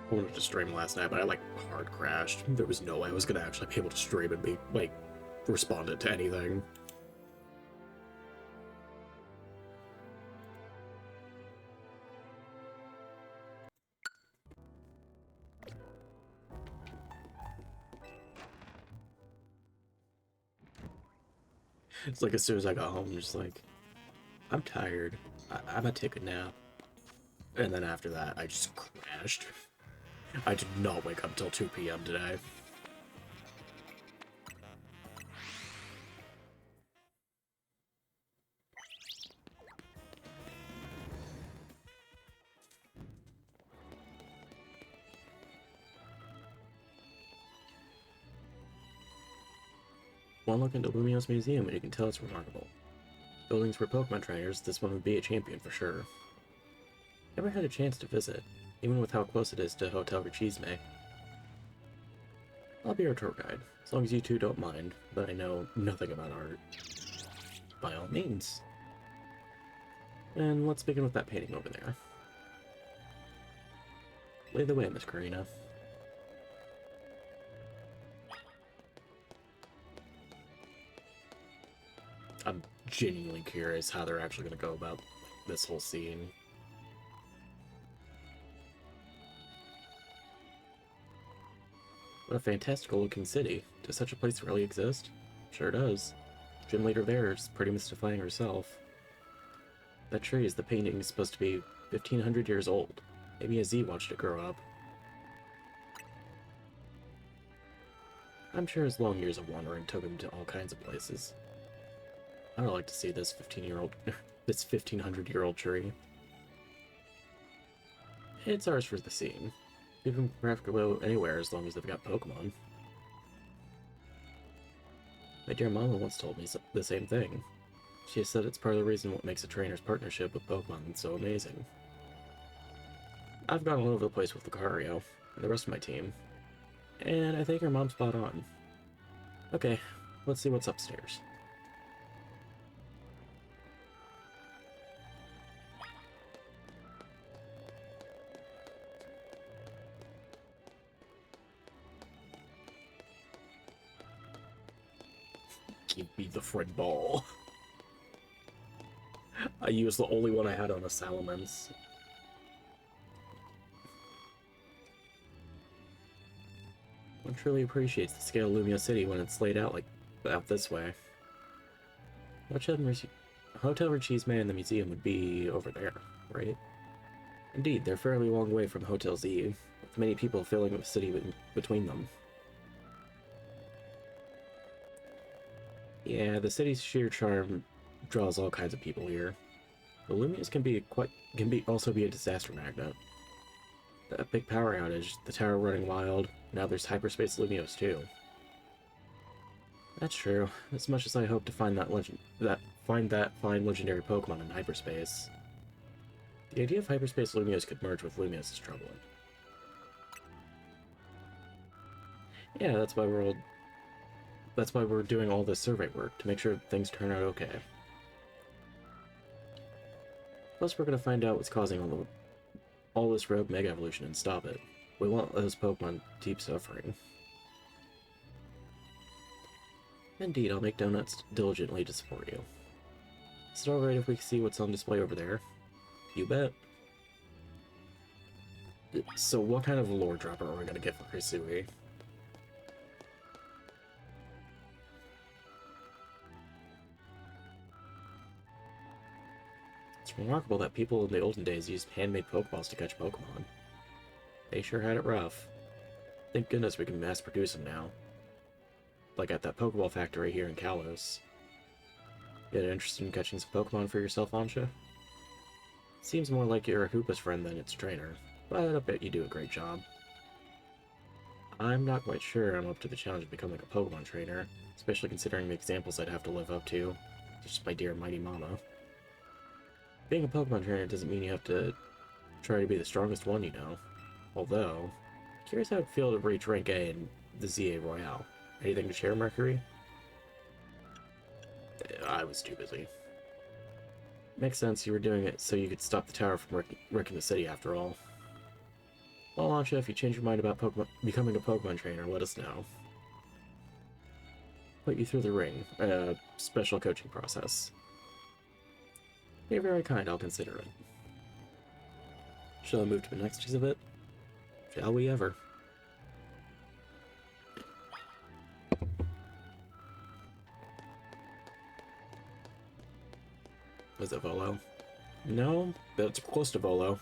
I wanted to stream last night, but I like hard crashed. There was no way I was gonna actually be able to stream and be like responded to anything. It's like as soon as I got home, I'm just like, I'm tired. I'm gonna take a nap. And then after that, I just crashed. I did not wake up till 2 p.m. today. One look into Lumio's museum and you can tell it's remarkable. Buildings for Pokemon trainers, this one would be a champion for sure. Never had a chance to visit, even with how close it is to Hotel Rechisme. I'll be your tour guide, as long as you two don't mind, but I know nothing about art. By all means. And let's begin with that painting over there. Lead the way, Miss Karina. I'm genuinely curious how they're actually going to go about this whole scene. What a fantastical looking city. Does such a place really exist? Sure does. Gym leader there is pretty mystifying herself. That tree is the painting is supposed to be 1500 years old. Maybe a Z watched it grow up. I'm sure his long years of wandering took him to all kinds of places. I would like to see this this 1500-year-old tree. It's ours for the scene. People can craft go anywhere as long as they've got Pokemon. My dear mama once told me the same thing. She said it's part of the reason what makes a trainer's partnership with Pokemon so amazing. I've gone all over the place with Lucario and the rest of my team, and I think your mom's spot on. Okay, let's see what's upstairs. Give me the friend ball. I used the only one I had on a Salamence. One truly appreciates the scale of Lumia City when it's laid out out this way. Hotel Rechisme and the museum would be over there, right? Indeed, they're fairly long way from Hotel Z, with many people filling the city between them. Yeah, the city's sheer charm draws all kinds of people here. The Lumias can also be a disaster magnet. That big power outage, the tower running wild, now there's hyperspace Lumios too. That's true. As much as I hope to find that fine legendary Pokemon in hyperspace, the idea of hyperspace Lumios could merge with Lumios is troubling. Yeah, that's why we're doing all this survey work, to make sure things turn out okay. Plus, we're gonna find out what's causing all this rogue Mega Evolution and stop it. We want those Pokemon keep suffering. Indeed, I'll make donuts diligently to support you. Is it alright if we see what's on display over there? You bet. So what kind of lore dropper are we gonna get for Hisui? It's remarkable that people in the olden days used handmade Pokeballs to catch Pokemon. They sure had it rough. Thank goodness we can mass produce them now. Like at that Pokeball factory here in Kalos. Get interested in catching some Pokemon for yourself, Ansha? Seems more like you're a Hoopa's friend than its trainer, but I bet you do a great job. I'm not quite sure I'm up to the challenge of becoming a Pokemon trainer, especially considering the examples I'd have to live up to, such as my dear mighty mama. Being a Pokemon trainer doesn't mean you have to try to be the strongest one, you know. Although, curious how it'd feel to reach rank A in the ZA Royale. Anything to share, Mercury? I was too busy. Makes sense, you were doing it so you could stop the tower from wrecking the city after all. Well, Launcha, if you change your mind about becoming a Pokemon trainer, let us know. Put you through the ring, special coaching process. You're very kind, I'll consider it. Shall I move to the next exhibit? Shall we ever? Was it Volo? No, but it's close to Volo.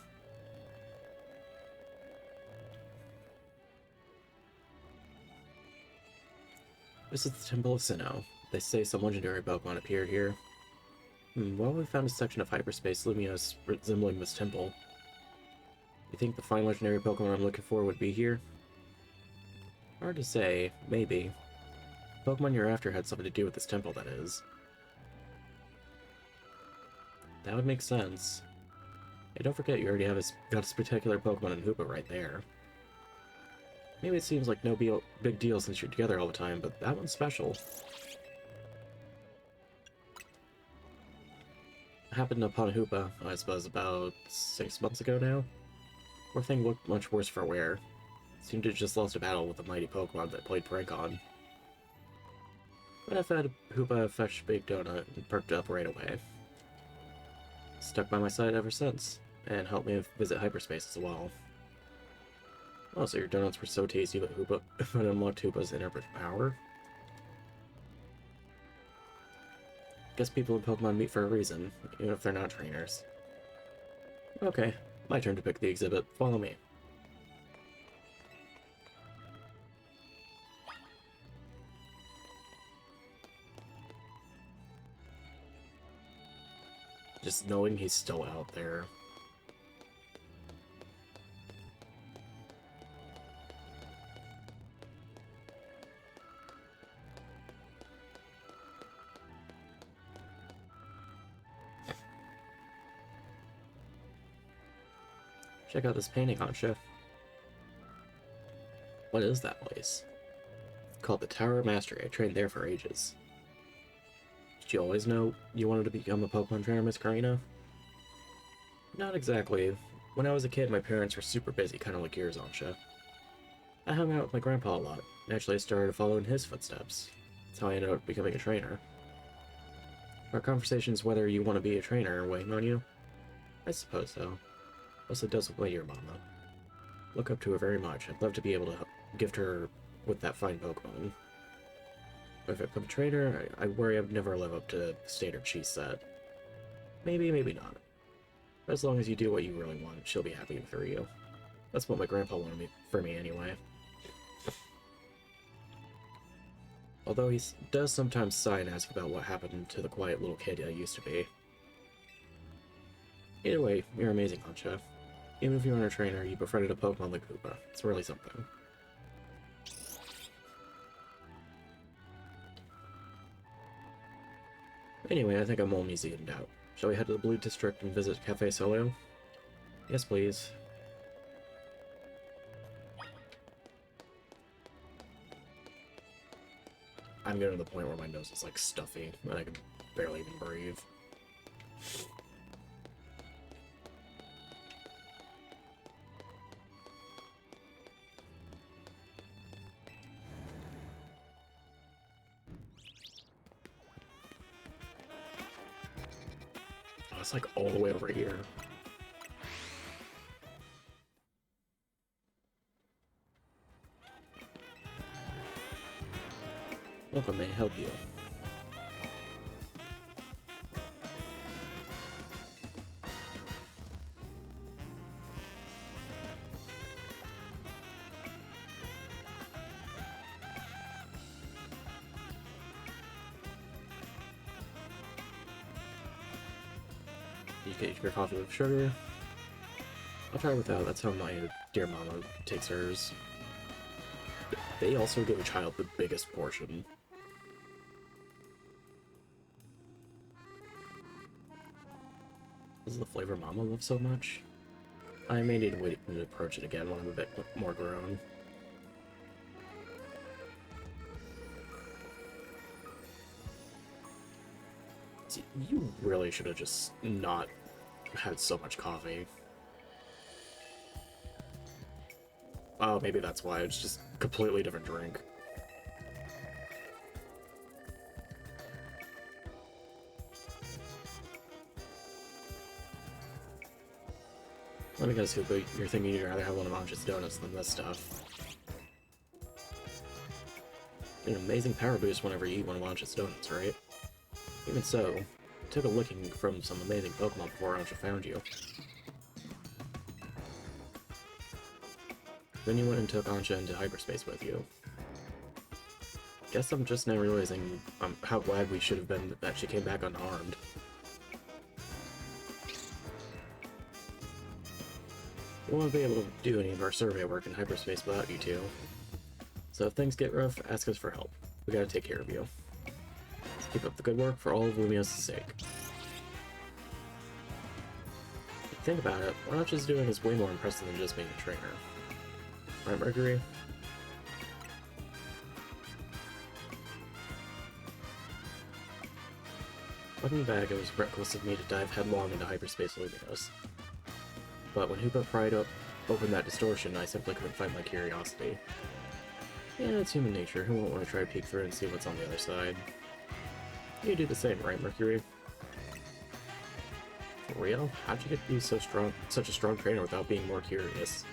This is the Temple of Sinnoh. They say some legendary Pokemon appeared here. Well, we found a section of hyperspace luminous resembling this temple. You think the fine legendary Pokemon I'm looking for would be here? Hard to say. Maybe. The Pokemon you're after had something to do with this temple, that is. That would make sense. Hey, don't forget you already got a spectacular Pokemon in Hoopa right there. Maybe it seems like no big deal since you're together all the time, but that one's special. It happened upon Hoopa, I suppose, about 6 months ago now. Poor thing looked much worse for wear. Seemed to have just lost a battle with a mighty Pokemon that played prank on. But I fed Hoopa a fresh baked donut and perked up right away. Stuck by my side ever since, and helped me visit hyperspace as well. Oh, so your donuts were so tasty that Hoopa unlocked Hoopa's inner power? Guess people in Pokemon meet for a reason, even if they're not trainers. Okay, my turn to pick the exhibit. Follow me. Just knowing he's still out there. Check out this painting, Hansha. What is that place? It's called the Tower of Mastery. I trained there for ages. Did you always know you wanted to become a Pokemon trainer, Miss Karina? Not exactly. When I was a kid, my parents were super busy, kind of like yours, Hansha. I hung out with my grandpa a lot. Naturally, I started following his footsteps. That's how I ended up becoming a trainer. Our conversations whether you want to be a trainer are weighing on you? I suppose so. Also does weigh your mama. Look up to her very much. I'd love to be able to gift her with that fine Pokemon. But if I become a trainer, I worry I'd never live up to the standard she set. Maybe, maybe not. But as long as you do what you really want, she'll be happy for you. That's what my grandpa wanted for me anyway. Although he does sometimes sigh and ask about what happened to the quiet little kid I used to be. Either way, you're amazing, Hansha. Even if you aren't a trainer, you befriended a Pokemon like Hoopa. It's really something. Anyway, I think I'm all museumed out. Shall we head to the Blue District and visit Cafe Solo? Yes, please. I'm getting to the point where my nose is like stuffy, and I can barely even breathe. Oh, it's like all the way over here. Welcome, may I help you? You get your coffee with sugar. I'll try without. That's how my dear mama takes hers. They also give a child the biggest portion. This is the flavor Mama loves so much. I may need to wait and approach it again when I'm a bit more grown. See, you really should have just not had so much coffee. Oh, maybe that's why. It's just a completely different drink. Let me guess, Hoopa, you're thinking you'd rather have one of Anja's donuts than this stuff. An amazing power boost whenever you eat one of Anja's donuts, right? Even so, you took a licking from some amazing Pokemon before Anja found you. Then you went and took Anja into hyperspace with you. Guess I'm just now realizing how glad we should have been that she came back unharmed. We won't be able to do any of our survey work in hyperspace without you two. So if things get rough, ask us for help. We gotta take care of you. Keep up the good work for all of Lumios' sake. If you think about it, what Anja's doing is way more impressive than just being a trainer. Right, Mercury? Looking back, it was reckless of me to dive headlong into hyperspace Lumios. But when Hoopa pried open that distortion, I simply couldn't fight my curiosity. Yeah, it's human nature. Who won't want to try to peek through and see what's on the other side? You do the same, right, Mercury? For real? How'd you get to be such a strong trainer without being more curious?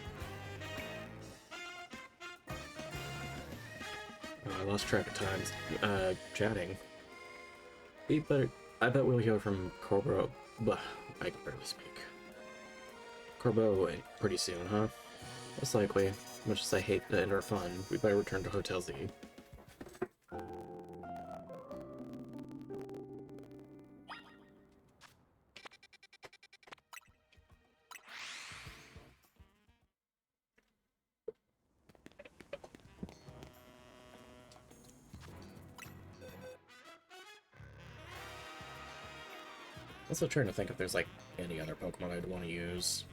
Oh, I lost track of times. Chatting. I bet we'll hear from Corbo. Blah, I can barely speak. Corbo pretty soon, huh? Most likely. Much as I hate to end our fun, we better return to Hotel Z. Also trying to think if there's like any other Pokemon I'd want to use.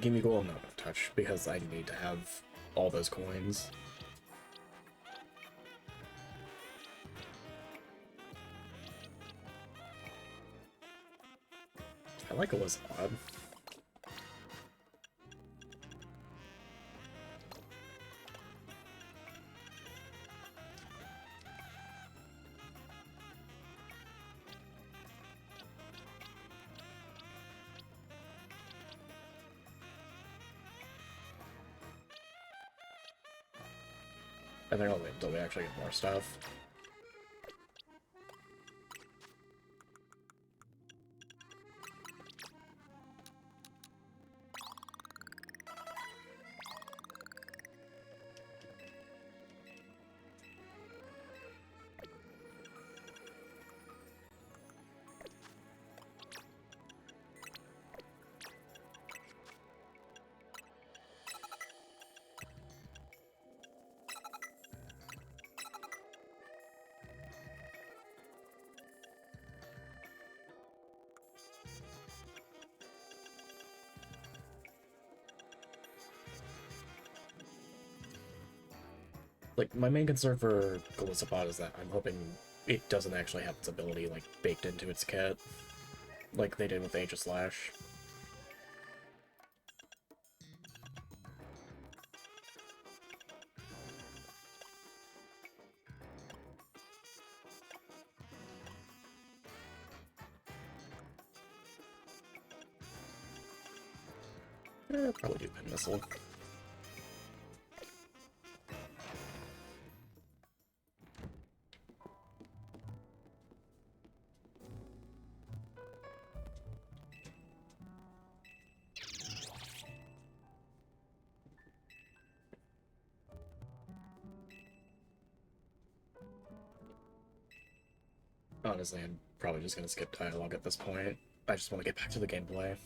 Gimme Gold I'm not gonna touch because I need to have all those coins. I like Elizabeth. I think I'll wait until we actually get more stuff. Like, my main concern for Golisopod is that I'm hoping it doesn't actually have its ability, like, baked into its kit, like they did with Aegislash. Probably do Pin Missile. Honestly, I'm probably just gonna skip dialogue at this point. I just want to get back to the gameplay.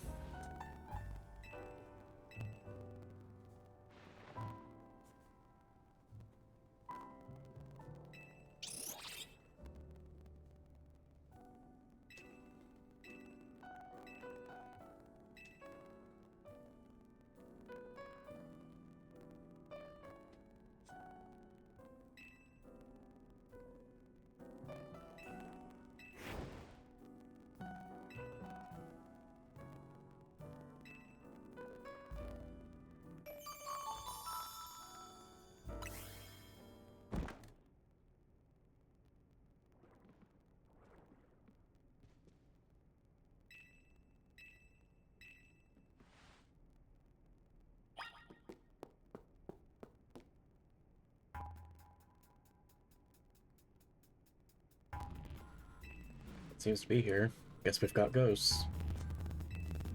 seems to be here. Guess we've got ghosts.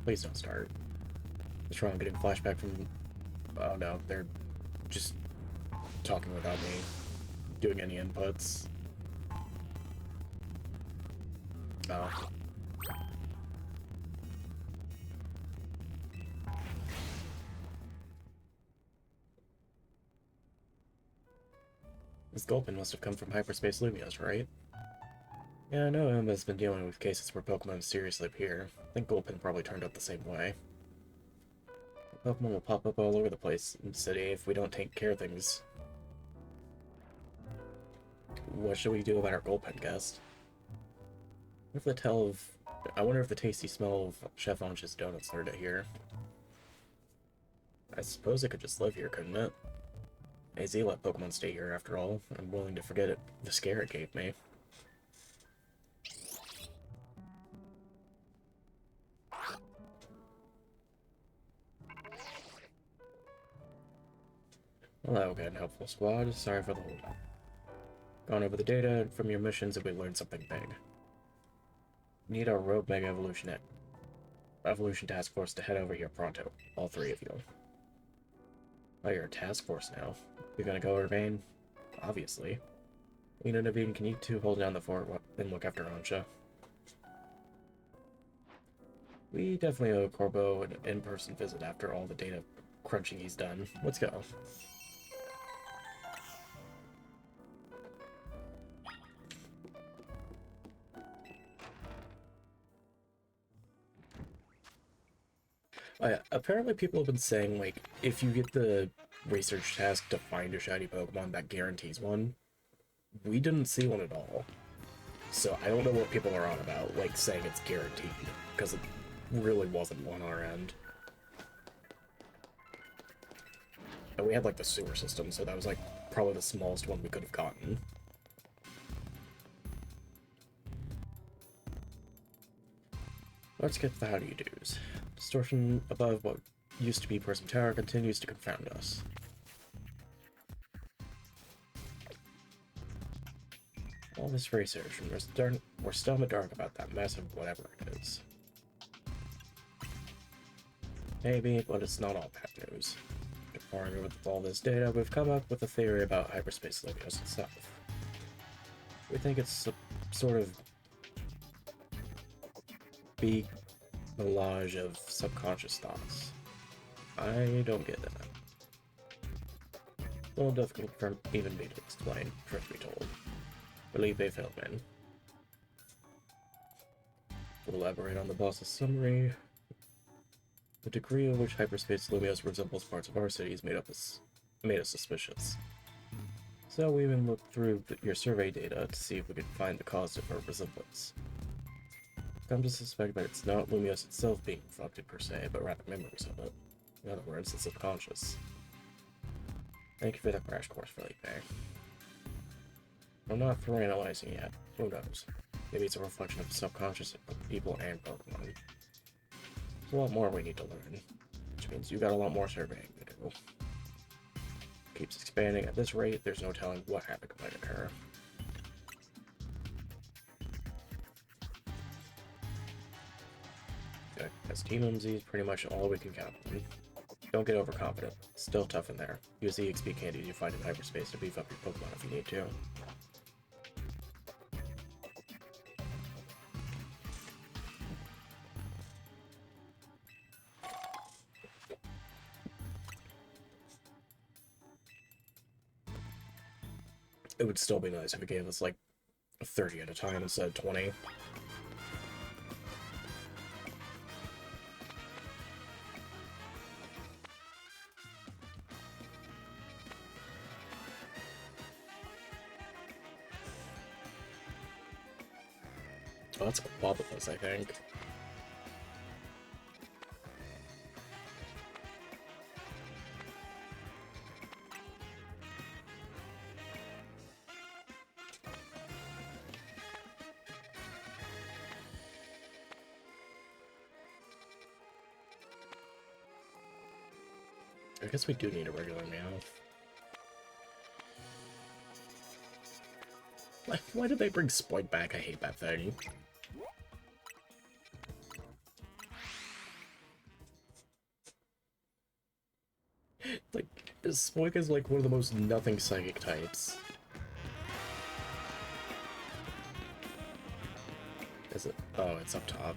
Please don't start. What's wrong? Getting a flashback from... Oh no, they're just talking without me doing any inputs. Oh. This Gulpin must have come from Hyperspace Lumios, right? Yeah, I know Emma's been dealing with cases where Pokemon seriously appear. I think Gulpin probably turned out the same way. Pokemon will pop up all over the place in the city if we don't take care of things. What should we do about our Gulpin guest? I wonder if the tasty smell of Chef Ange's donuts started here. I suppose it could just live here, couldn't it? AZ let Pokemon stay here after all. I'm willing to forget it, the scare it gave me. Hello again, helpful squad. Sorry for the hold up. Gone over the data from your missions and we learned something big. Need our Rogue Mega Evolution Task Force to head over here pronto. All three of you. Oh, you're a task force now. You're gonna go, Urbane? Obviously. You know, Naveen, can you two hold down the fort and look after Ansha? We definitely owe Corbo an in-person visit after all the data crunching he's done. Let's go. Oh, yeah. Apparently people have been saying, like, if you get the research task to find a shiny Pokemon, that guarantees one. We didn't see one at all. So I don't know what people are on about, like, saying it's guaranteed, because it really wasn't one on our end. And we had, like, the sewer system, so that was, like, probably the smallest one we could have gotten. Let's get to the how-do-you-dos. Distortion above what used to be Prism Tower continues to confound us. All this research, and we're still in the dark about that massive whatever it is. Maybe, but it's not all bad news. To partner with all this data, we've come up with a theory about Hyperspace Lumios itself. We think it's a sort of big melange of subconscious thoughts. I don't get that. A little difficult for even me to explain, truth be told. Believe they failed, man. To elaborate on the boss's summary, the degree in which Hyperspace Lumios resembles parts of our city has made us suspicious. So we even looked through your survey data to see if we could find the cause of our resemblance. Come to suspect that it's not Lumios itself being reflected per se, but rather memories of it. In other words, it's subconscious. Thank you for the crash course, Felipe. I'm not through analyzing yet. Who knows? Maybe it's a reflection of the subconscious of people and Pokemon. There's a lot more we need to learn, which means you got a lot more surveying to do. Keeps expanding at this rate, there's no telling what havoc might occur. Okay, as Team MZ is pretty much all we can count on. Don't get overconfident. It's still tough in there. Use the EXP candies you find in hyperspace to beef up your Pokemon if you need to. It would still be nice if it gave us like 30 at a time instead of 20. Oh, that's Quabblefuss, I think. I guess we do need a regular Meowth. Why did they bring Spoink back? I hate that thing. Like, Spoika's like one of the most nothing psychic types. Is it? Oh, it's up top.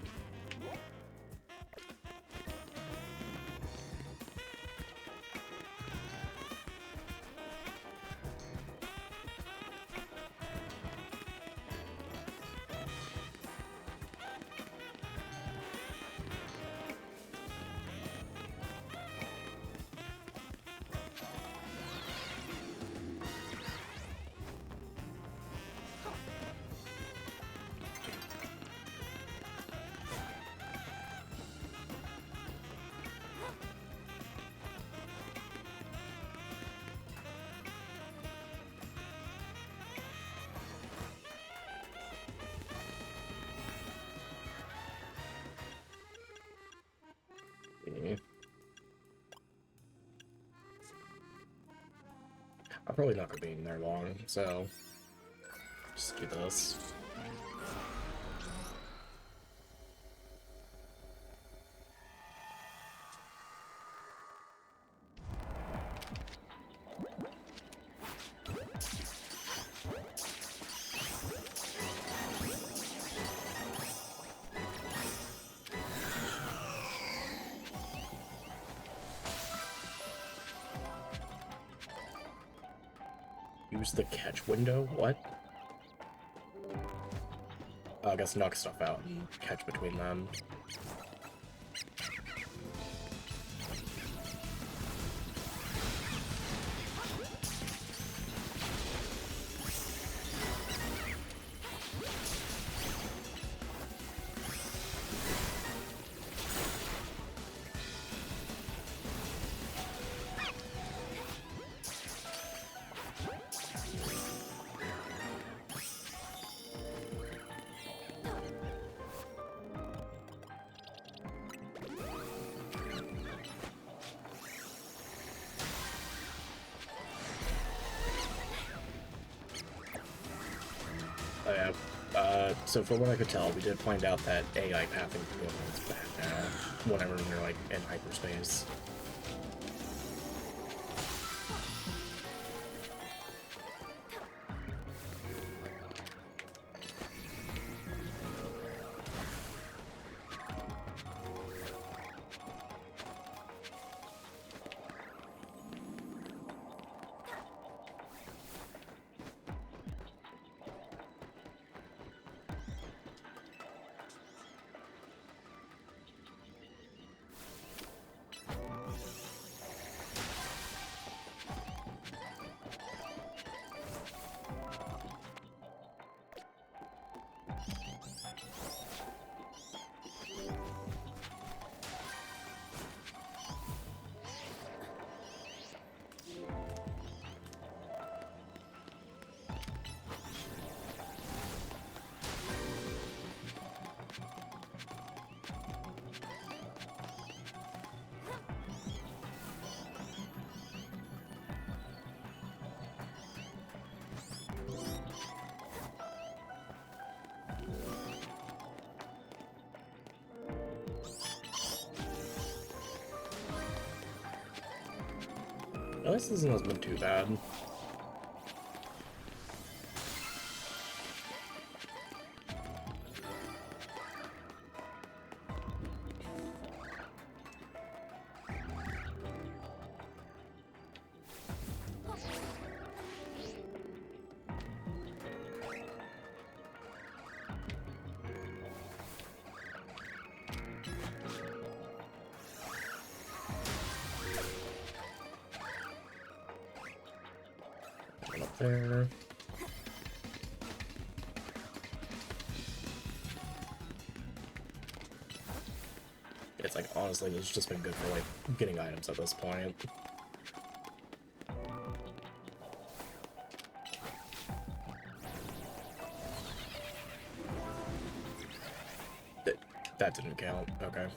I'm probably not gonna be in there long, so just do this. Use the catch window? What? I guess knock stuff out and catch between them. Oh, yeah. So from what I could tell, we did find out that AI pathing is bad now, whenever they're, like, in hyperspace. At least this hasn't been too bad. Up there. It's like, honestly, it's just been good for, like, getting items at this point. That didn't count. Okay.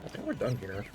I think we're done here.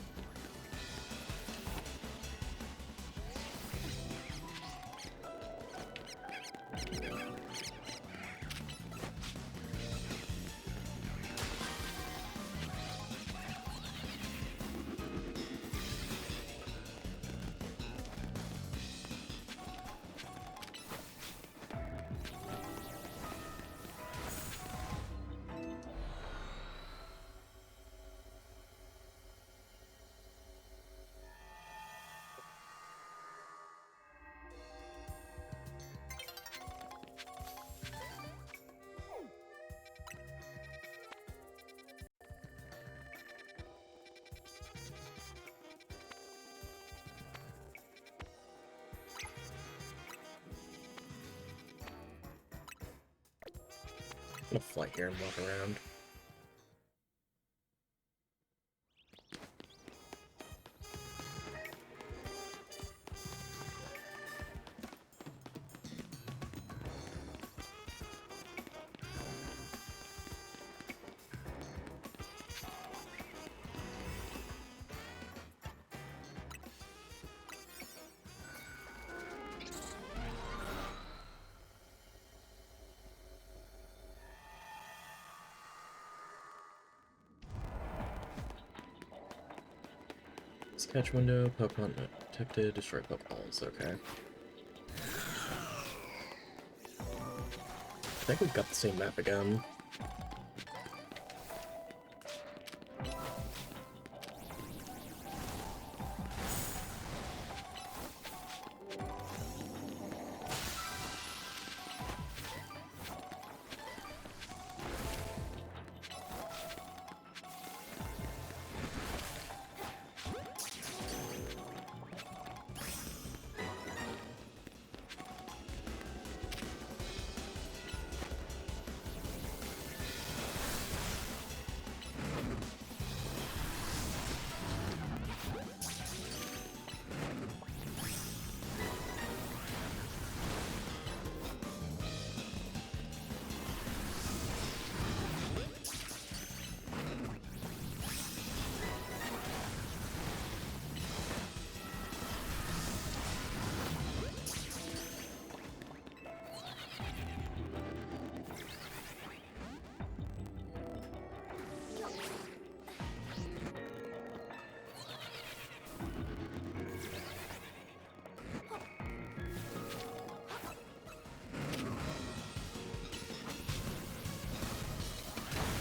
I'm gonna fly here and walk around. Sketch window, Pokemon not detected, destroy Pokeballs, okay. I think we've got the same map again.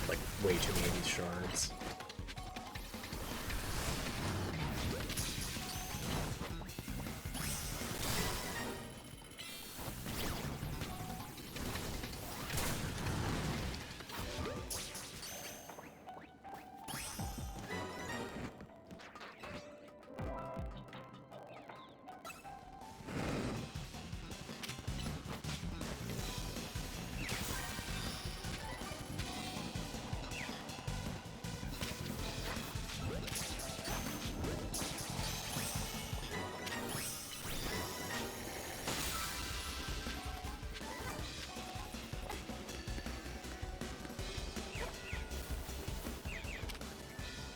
Like, way too many of these shards.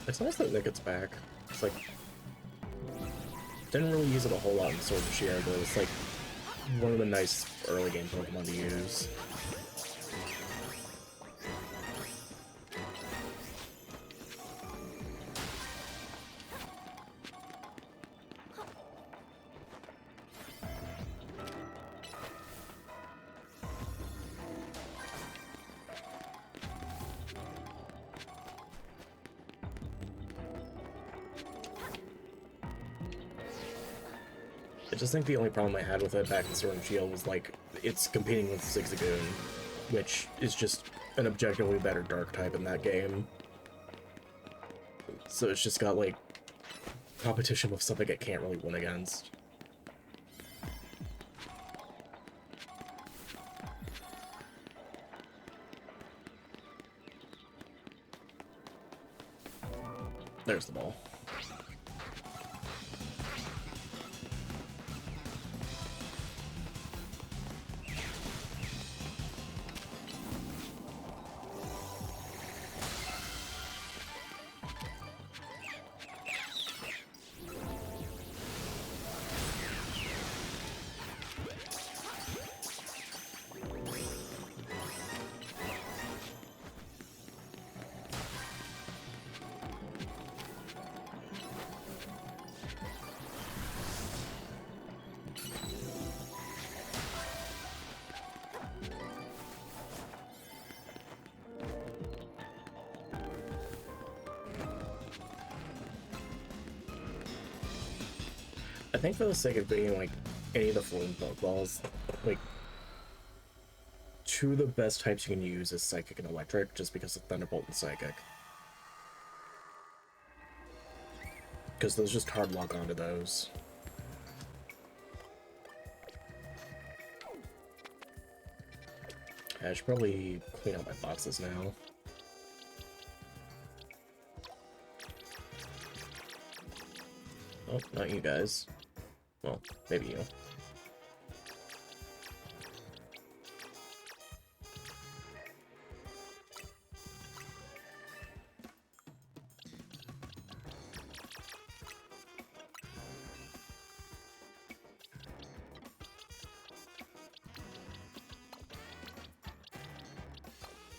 It's nice that Nick gets back. It's like, didn't really use it a whole lot in Sword and Shield, but it's like one of the nice early game Pokemon to use. I just think the only problem I had with it back in Sword and Shield was, like, it's competing with Zigzagoon, which is just an objectively better Dark type in that game. So it's just got, like, competition with something it can't really win against. There's the ball. I think for the sake of being like any of the floating Pokeballs, like two of the best types you can use is Psychic and Electric, just because of Thunderbolt and Psychic. Because those just hard lock onto those. I should probably clean out my boxes now. Oh, not you guys. Well, maybe you.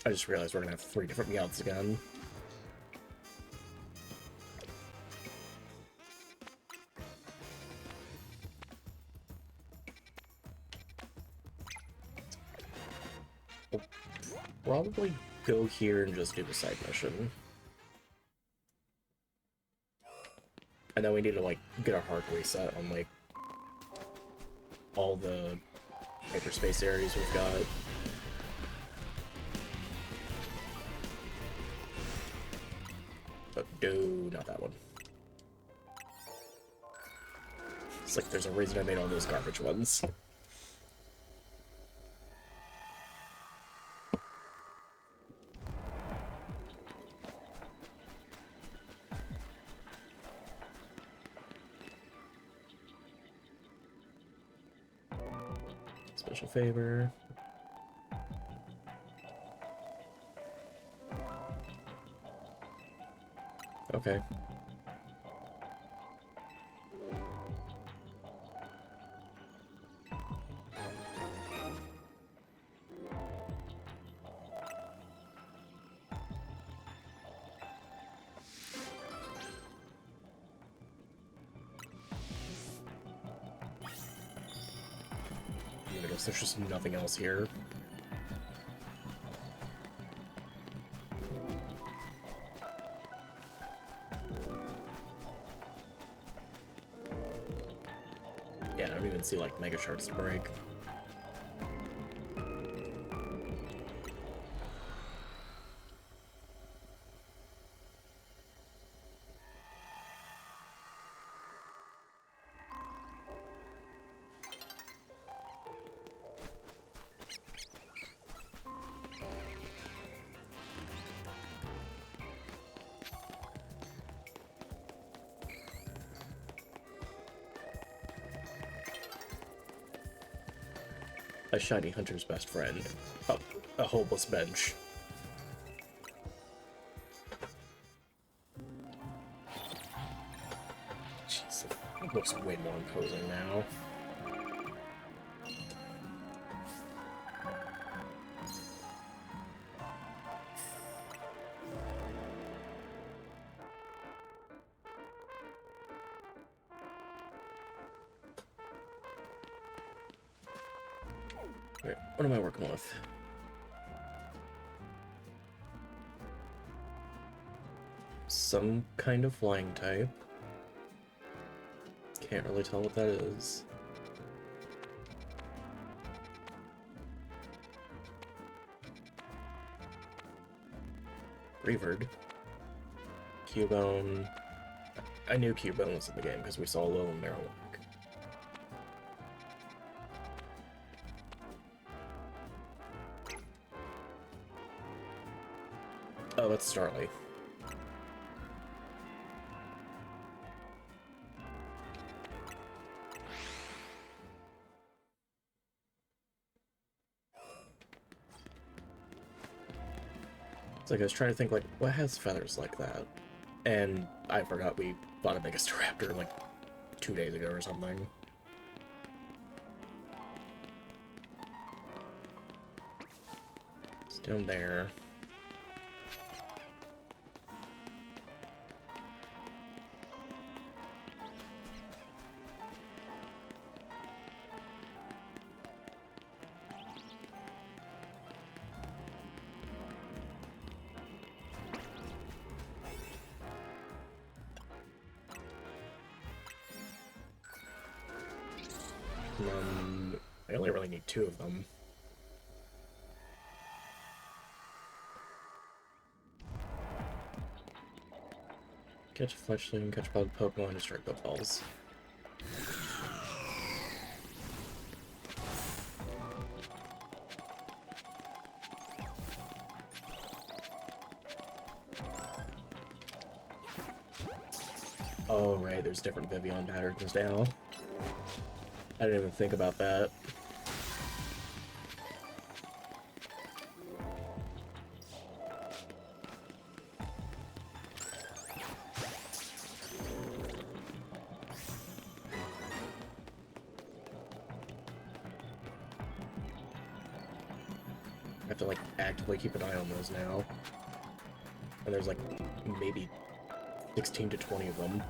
I just realized we're gonna have 3 different Meowths again. We'll probably go here and just do the side mission. And then we need to, like, get our heart reset on, like, all the hyperspace areas we've got. But no, not that one. It's like there's a reason I made all those garbage ones. Special favor. Okay. I guess there's just nothing else here. Yeah, I don't even see, like, Mega Shards to break. A shiny hunter's best friend. Oh, a hopeless bench. Jeez, it looks way more imposing now. Wait, what am I working with? Some kind of flying type. Can't really tell what that is. Revered. Cubone. I knew Cubone was in the game because we saw Lil and Marowak. Oh, that's Starly. It's like I was trying to think, like, what has feathers like that? And I forgot we bought a Megastaraptor like 2 days ago or something. It's down there. And then I only really need 2 of them. Catch a fletchling, catch a Pokemon, destroy Pokeballs. Oh, right, there's different Vivian patterns now. I didn't even think about that. I have to, like, actively keep an eye on those now. And there's, like, maybe 16 to 20 of them.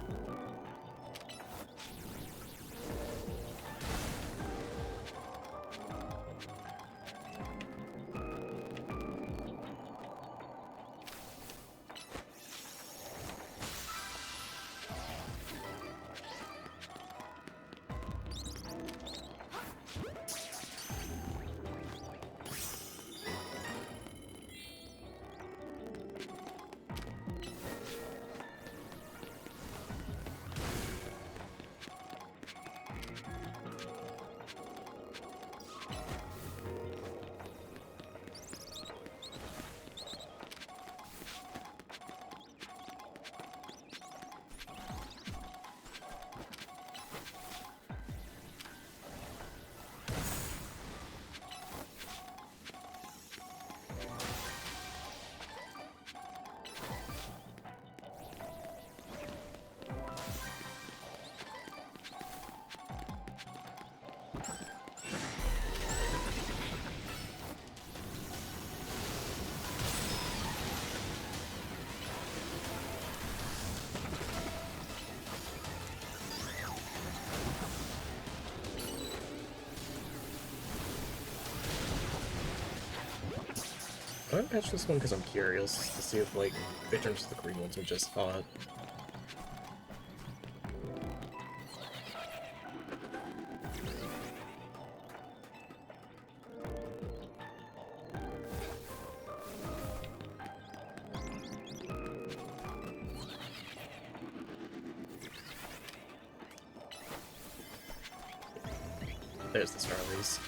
I'm gonna patch this one because I'm curious to see if, like, it turns to the green ones we just fought. There's the Starlies.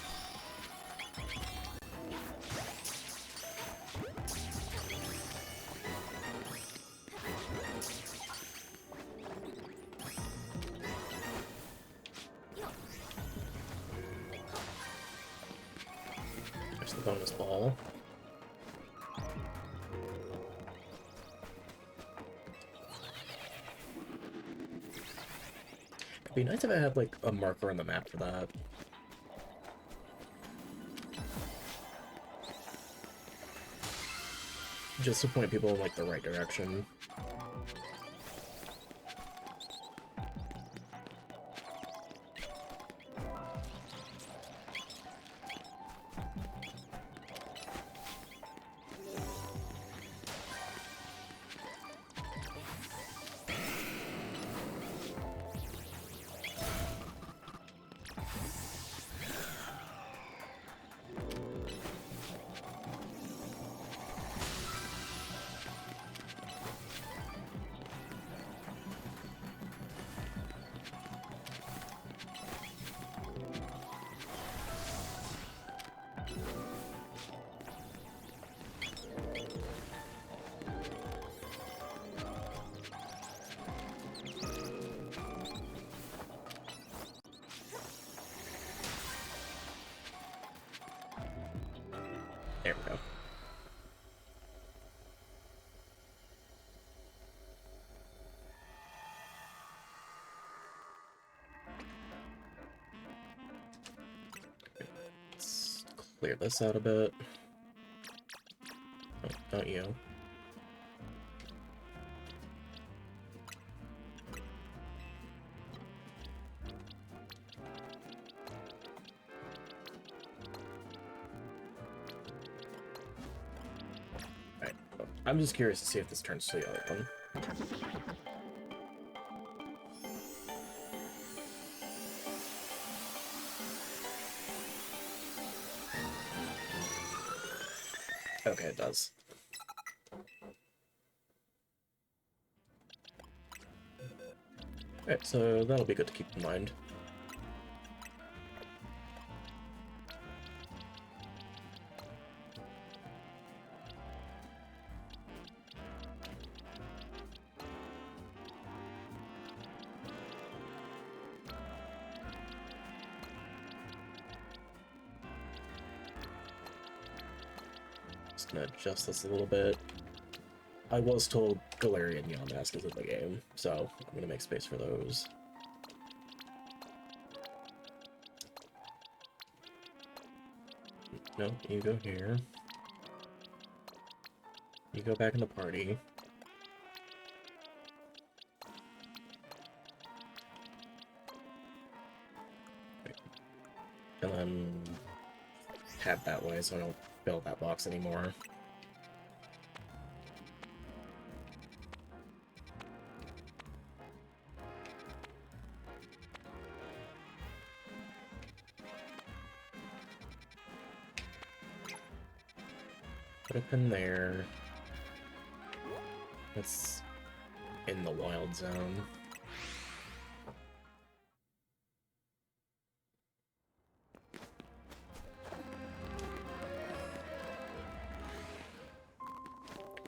There's the bonus ball. It'd be nice if I had, like, a marker on the map for that. Just to point people in, like, the right direction. There we go. Let's clear this out a bit. Oh, not you. I'm just curious to see if this turns to the other one. Okay, it does. Alright, so that'll be good to keep in mind. Just gonna adjust this a little bit. I was told Galarian Yamask is in the game, so I'm gonna make space for those. No, you go here. You go back in the party. And then head that way so I don't fill that box anymore. Put a pin there. That's in the wild zone.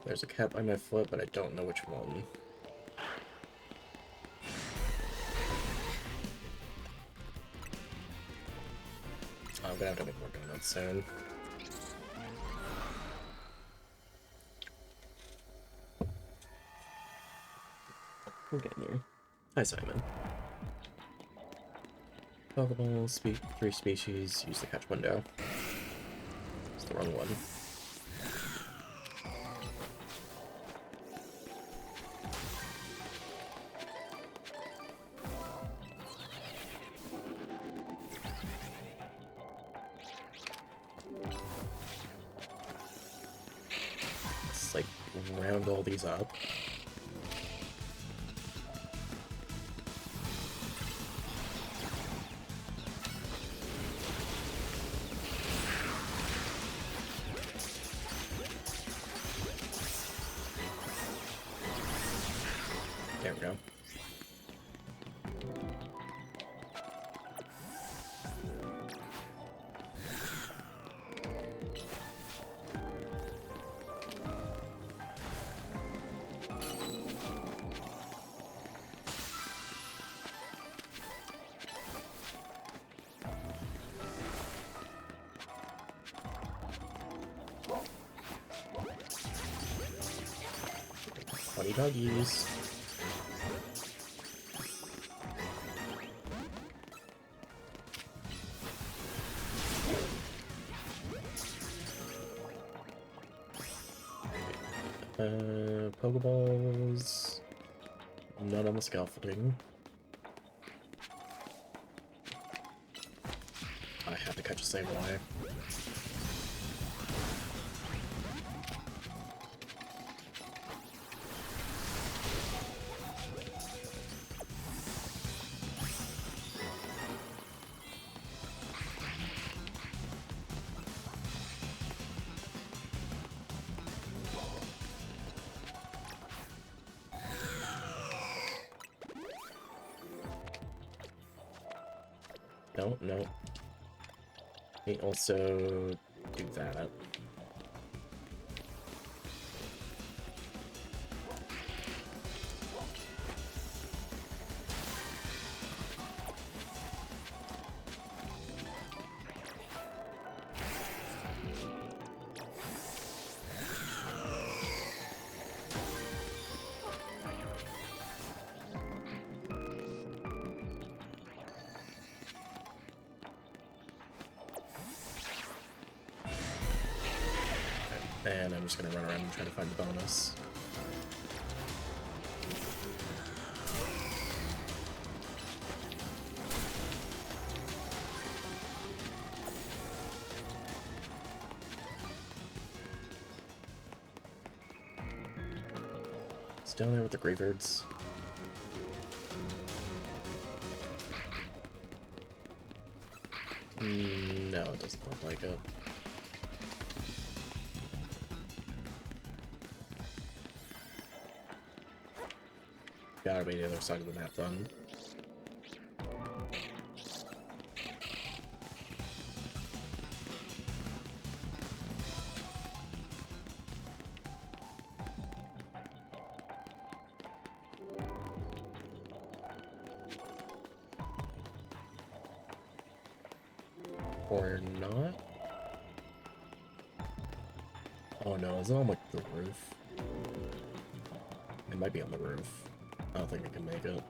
There's a cat by my foot, but I don't know which one. I'm gonna have to make more donuts soon. We're getting there. Hi, Simon. Pokeball, 3 species, use the catch window. It's the wrong one. Let's, like, round all these up. There we go. Funny doggies. Pokeballs. None on the scaffolding. I have to catch a Sableye. No, no. Let me also do that. And I'm just gonna run around and try to find the bonus. It's down there with the graveyards. No, it doesn't look like it. gotta be the other side of the map then. Or not? Oh no, is it on like the roof? It might be on the roof. I don't think we can make it.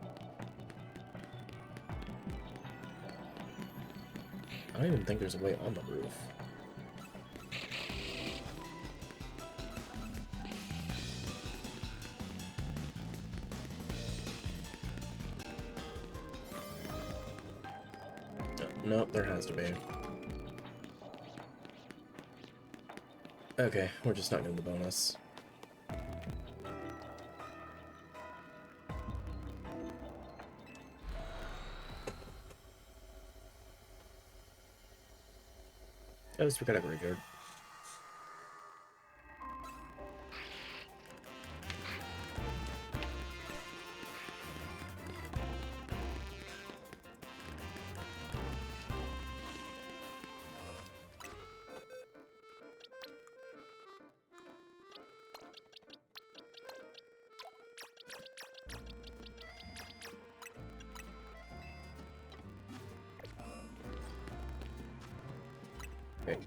I don't even think there's a way on the roof. Nope, there has to be. Okay, we're just not getting the bonus. At least we got a graveyard. Okay.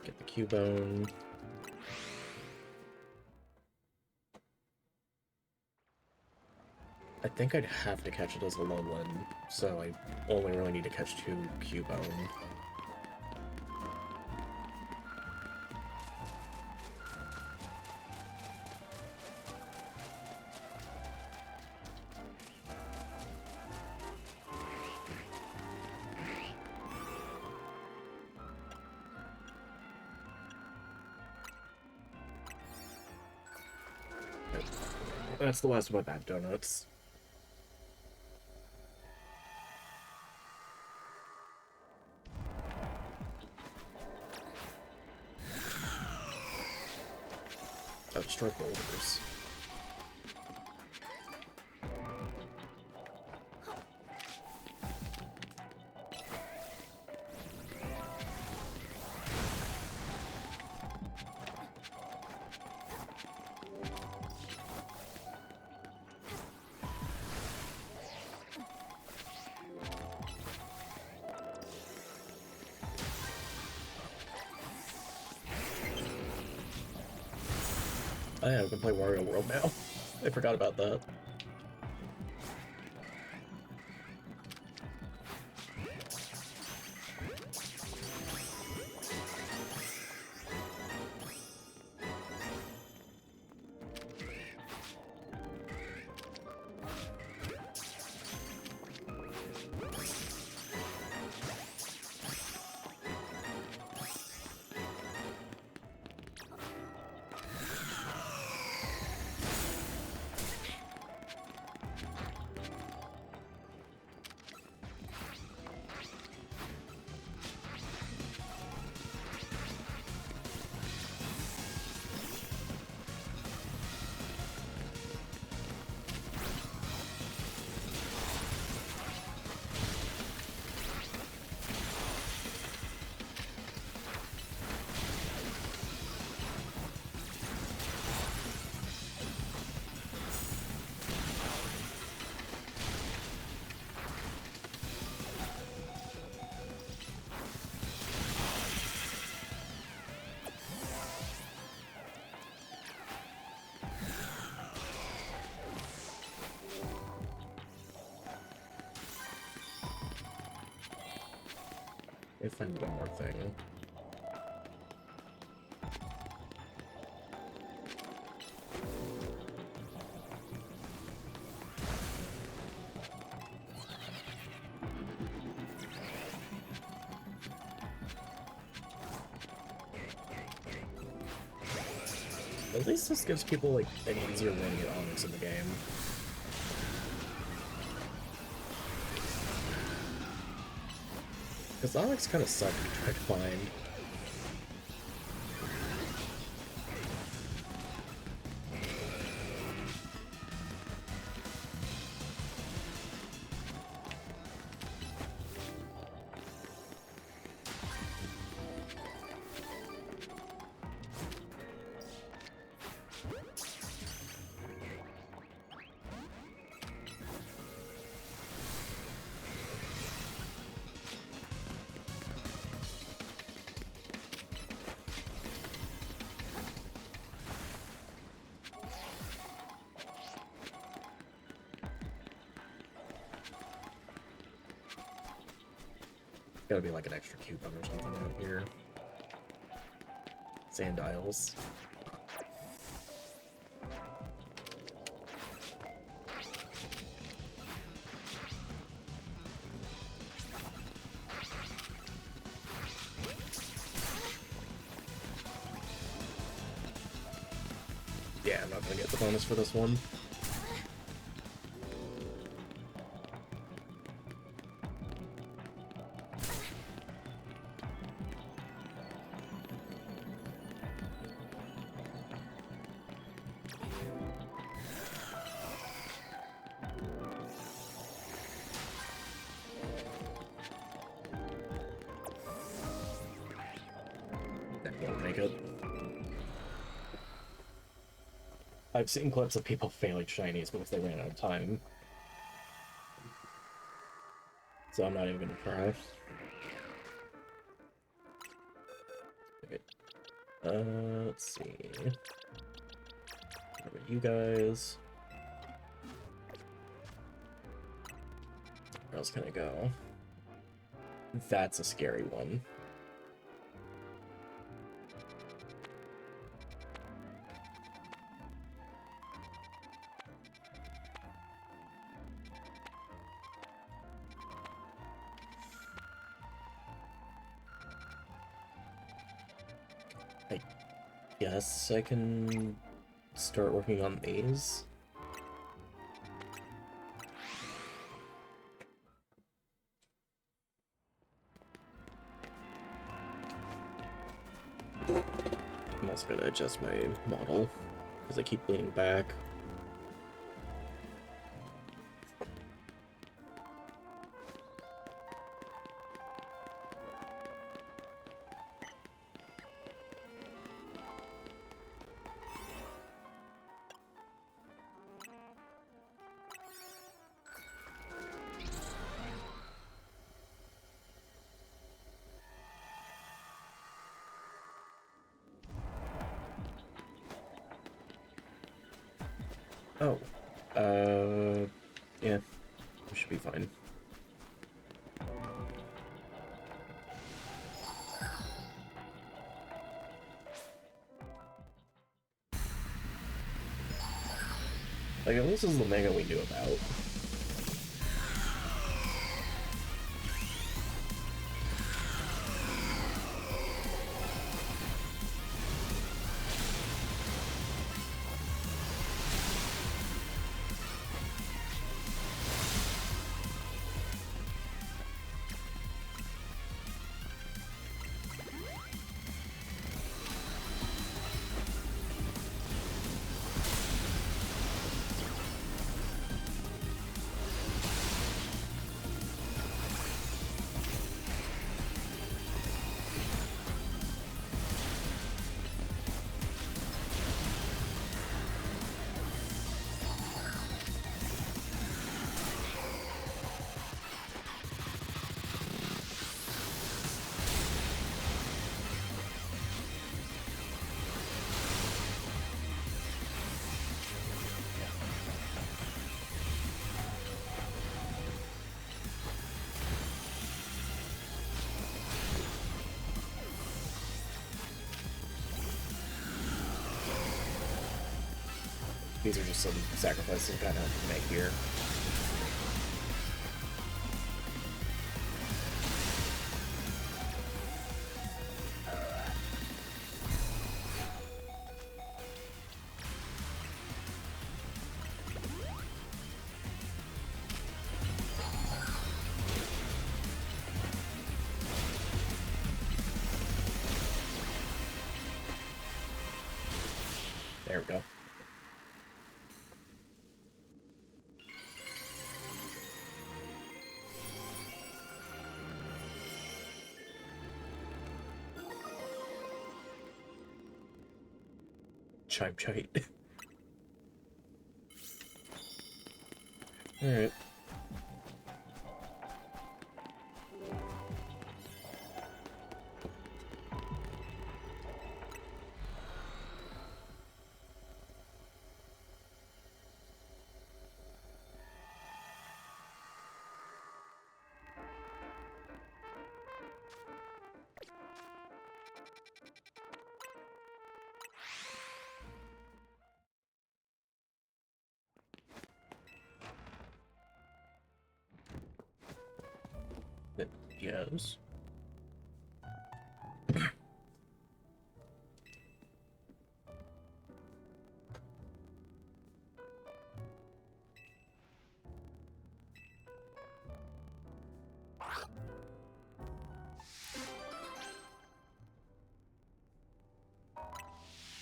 Get the Cubone. I think I'd have to catch it as a Alolan, so I only really need to catch 2 Cubone. That's the last of my bad donuts. Oh, destroy boulders. Oh yeah, we can play Wario World now. I forgot about that. Let me find one more thing. At least this gives people like an easier way to get Onyx in the game. Because Onyx kind of sucked to try to find. Gotta be like an extra coupon or something out here. Sand Isles. Yeah, I'm not gonna get the bonus for this one. That won't make it. I've seen clips of people failing shinies because they ran out of time. So I'm not even gonna try. Okay. Let's see. What about you guys? Where else can I go? That's a scary one. I guess I can start working on these. I'm also gonna adjust my model because I keep leaning back. Oh, yeah, we should be fine. Like, at least this is the mega we knew about. These are just some sacrifices I kind of have to make here. There we go. Chime chite. Alright. Yes.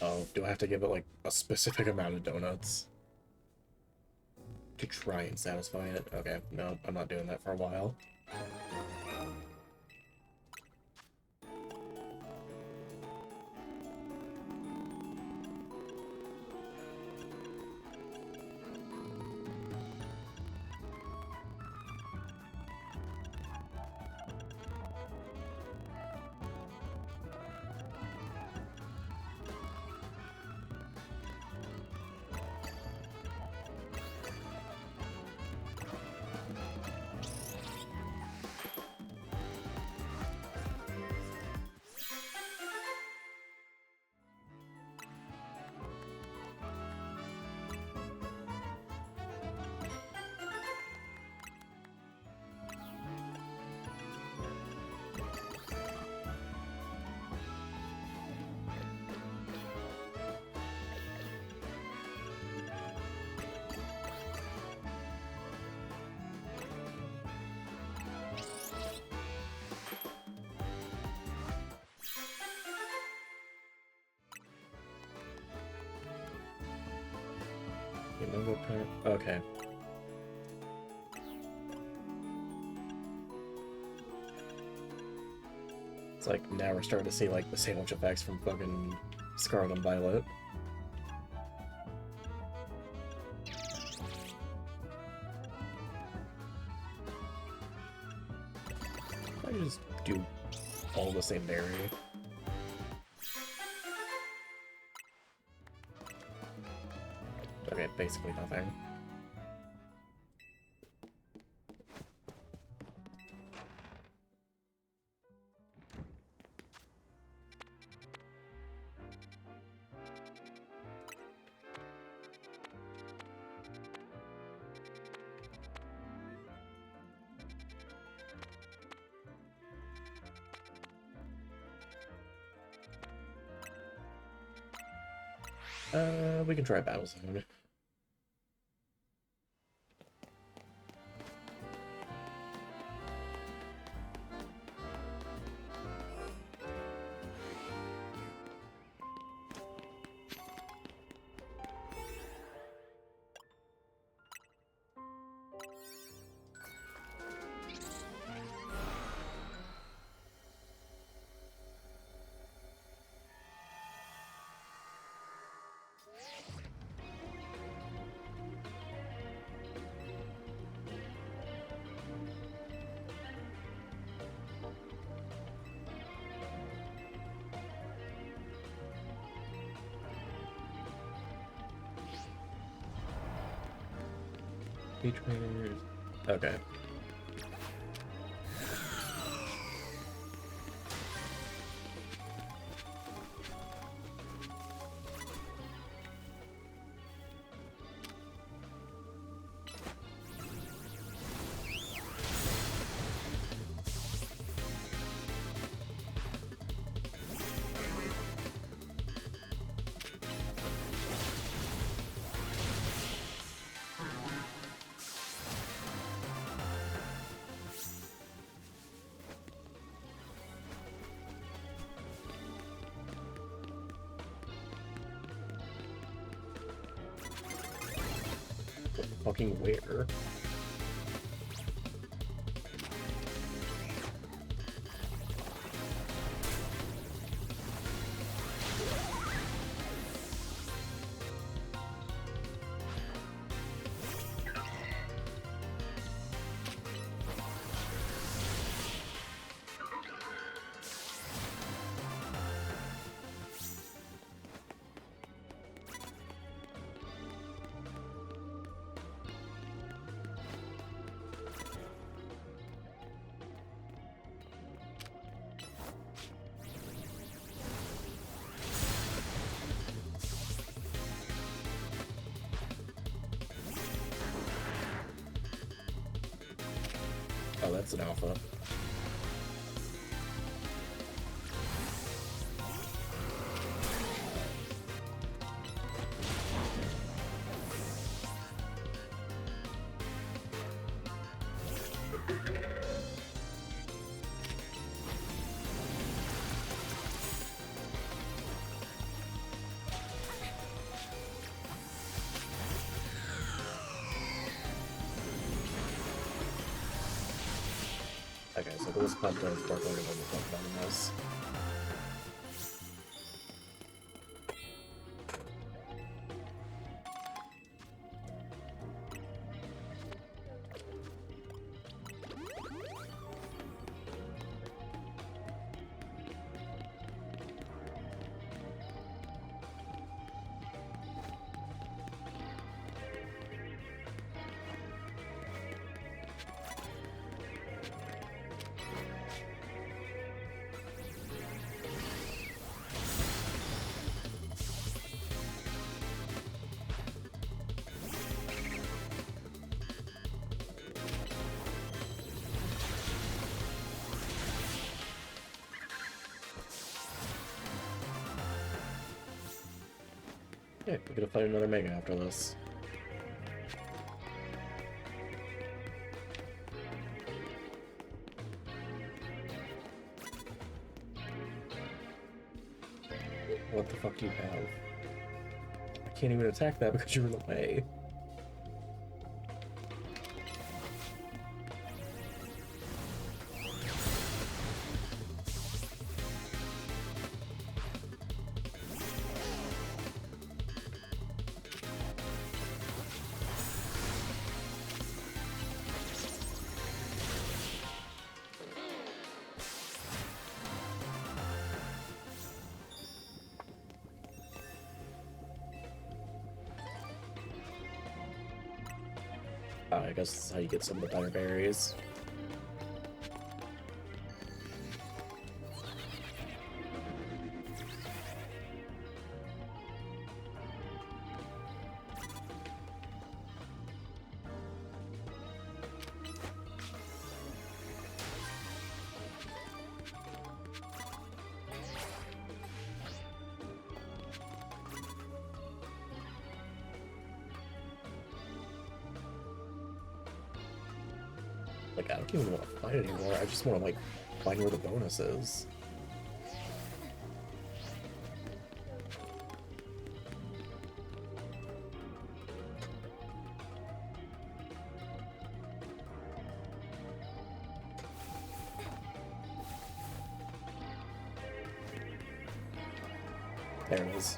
Oh, do I have to give it, like, a specific amount of donuts to try and satisfy it? Okay, no, I'm not doing that for a while. Okay. It's like now we're starting to see like the sandwich effects from fucking Scarlet and Violet. I just do all the same berry. Okay, basically nothing. We can try Battle Zone. Okay. Fucking where? Oh, that's an alpha. Okay, so the Wisp Pub does work like a normal Pokemon in this. Yeah, we're gonna fight another Mega after this. What the fuck do you have? I can't even attack that because you're in the way. I guess that's how you get some of the better berries. Like, I don't even want to fight anymore. I just want to, like, find where the bonus is. There it is.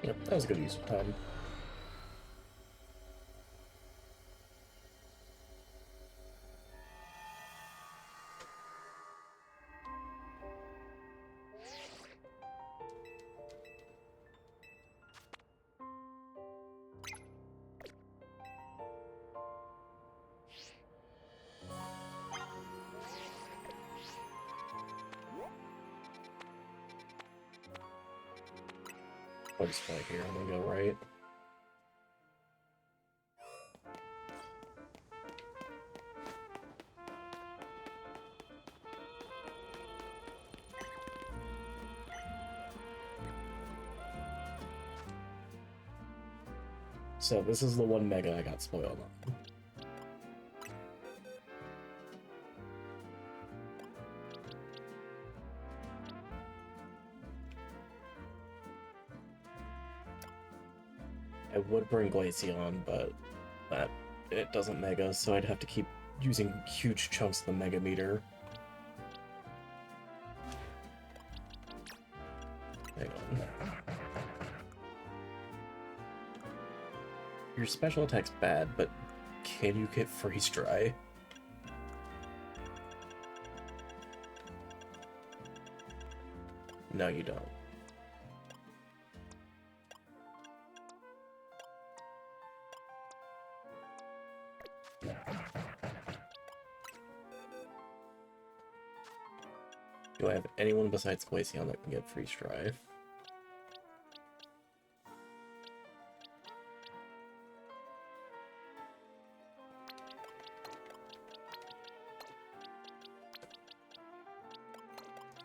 Yep, that was a good use of time. I'll just fight here. I'm gonna go right. So this is the one Mega I got spoiled on. I would bring Glaceon, but it doesn't Mega, so I'd have to keep using huge chunks of the Mega meter. Hang on. Your special attack's bad, but can you get Freeze Dry? No, you don't. Do I have anyone besides Glaceon that can get Freeze Dry?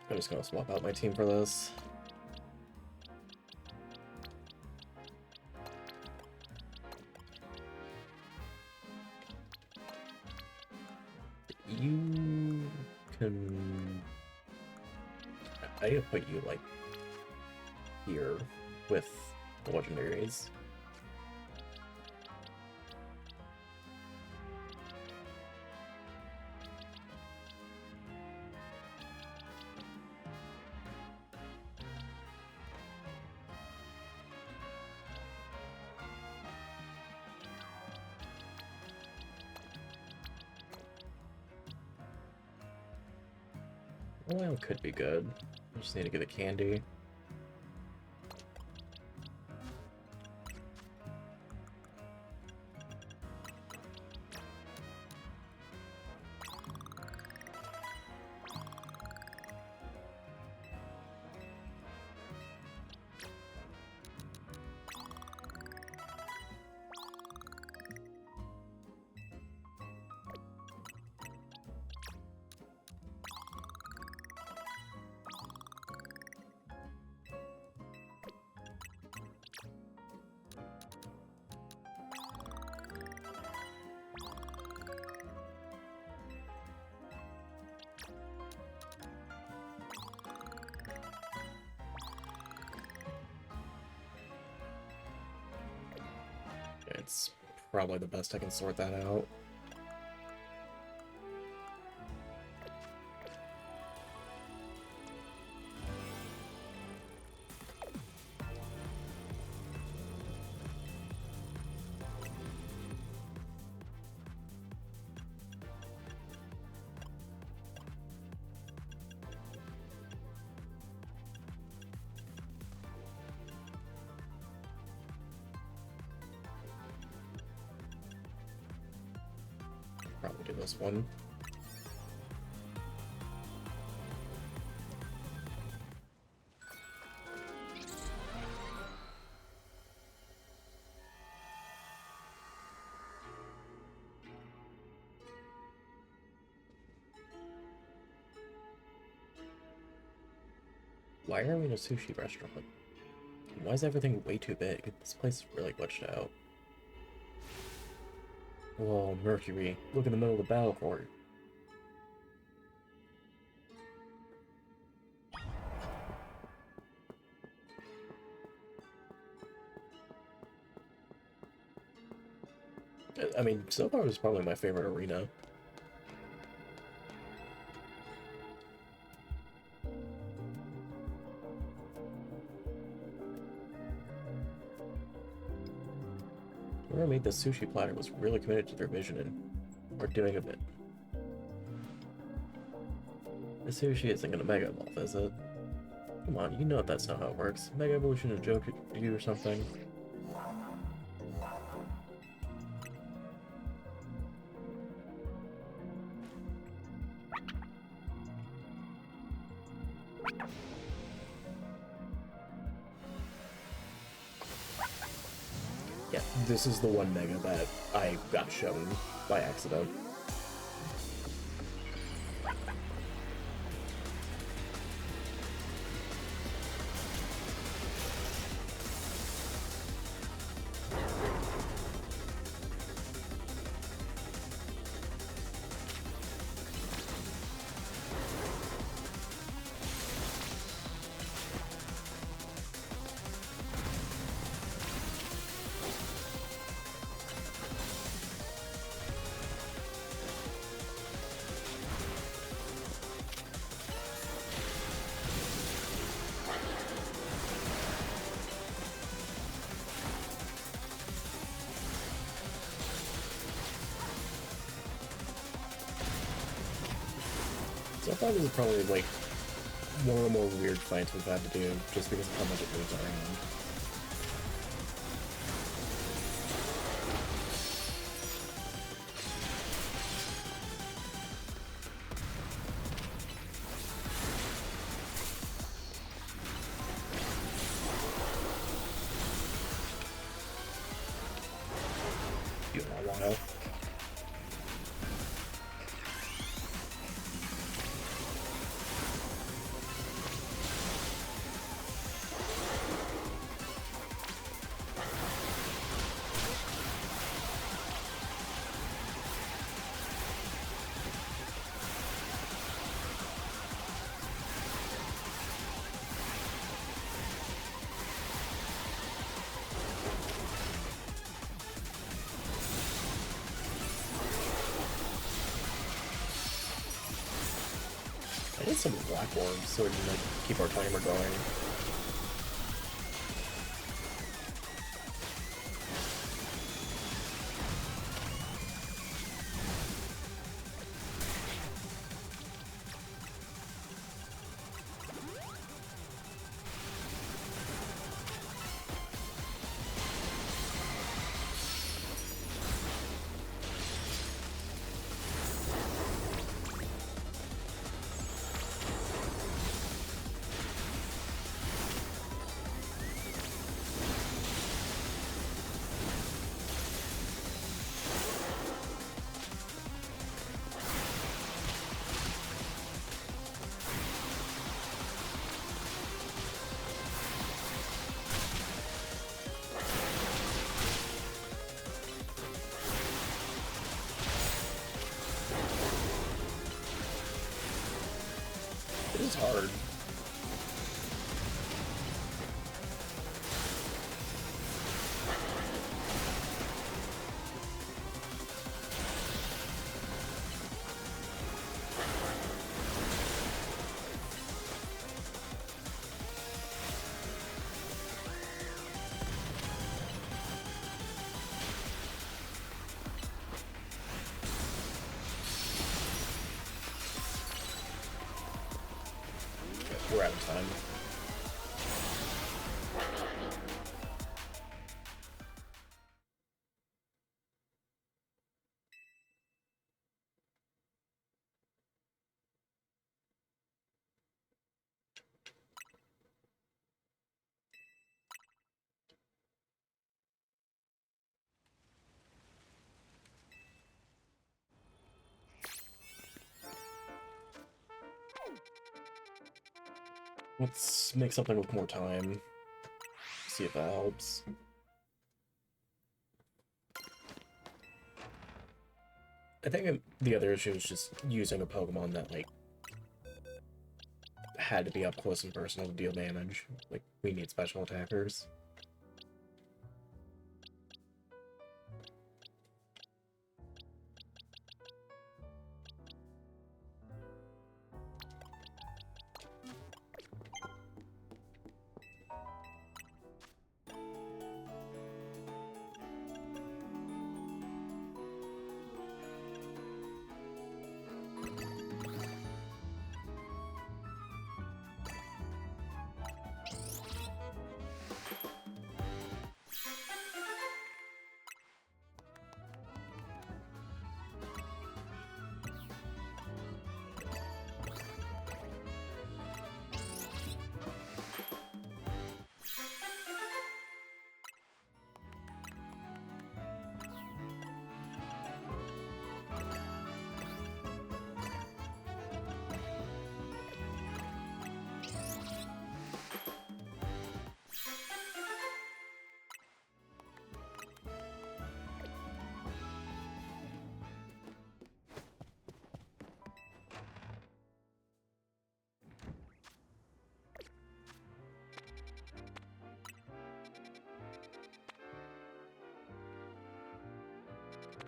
I'm just gonna swap out my team for this. You can... I need to put you, like, here with the legendaries. Oil could be good. I just need to get a candy. It's probably the best I can sort that out. Probably do this one. Why are we in a sushi restaurant? Why is everything way too big? This place is really glitched out. Whoa, Mercury. Look in the middle of the battle court. I mean, so far it's probably my favorite arena. Whoever made the sushi platter was really committed to their vision and are doing a bit. The sushi isn't gonna Mega Evolve, is it? Come on, you know that's not how it works. Mega Evolution is a joke to you or something. Yeah, this is the one Mega that I got shown by accident. thought this is probably, like, one of the more weird fights we've had to do, just because of how much it moves around. You don't want to. I need some black orbs so we can, like, keep our timer going. It is hard. We're out of time. Let's make something with more time. See if that helps. I think the other issue is just using a Pokemon that, like, had to be up close and personal to deal damage. Like, we need special attackers.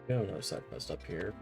We have another side quest up here.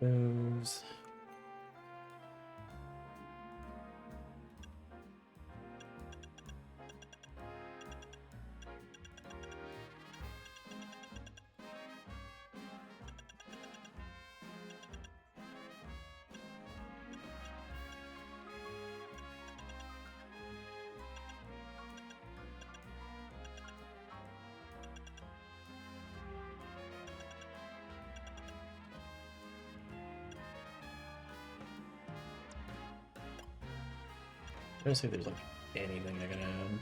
Those. Let's see if there's like anything I can add.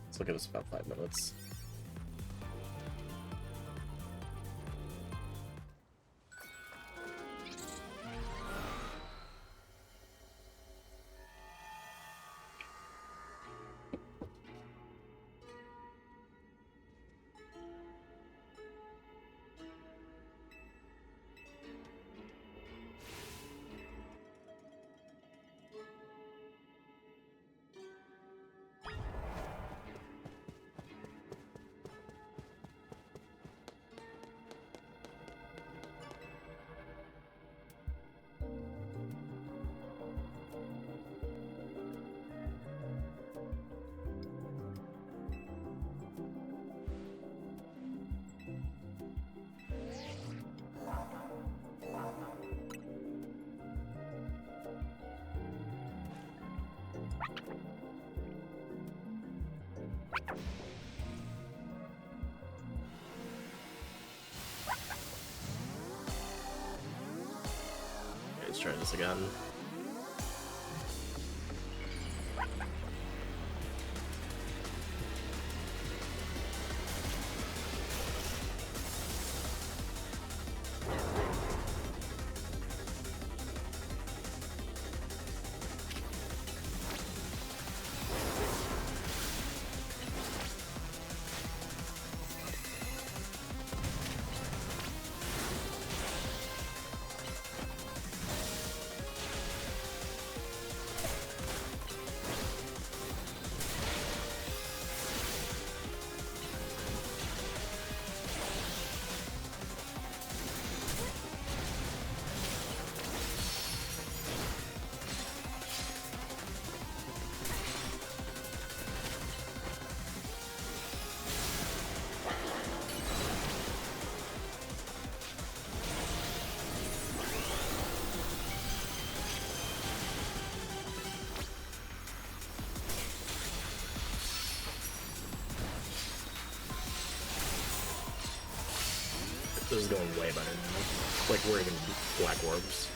Let's look at this about 5 minutes. Let's try this again. This is going way better now. Like, we're even black orbs.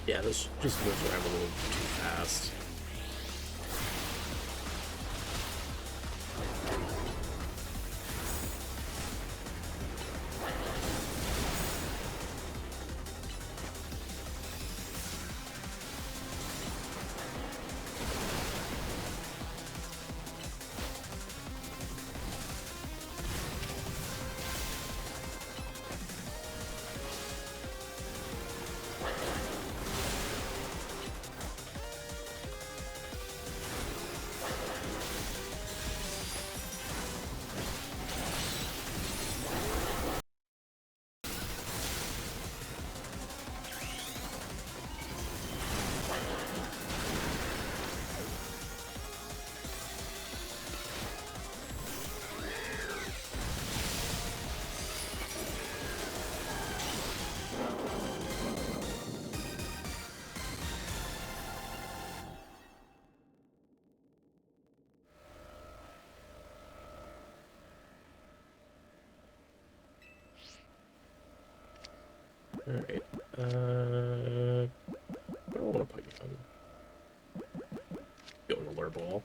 Yeah, this just moves around a little too fast. Alright. I don't want to put you on. Go to lure ball.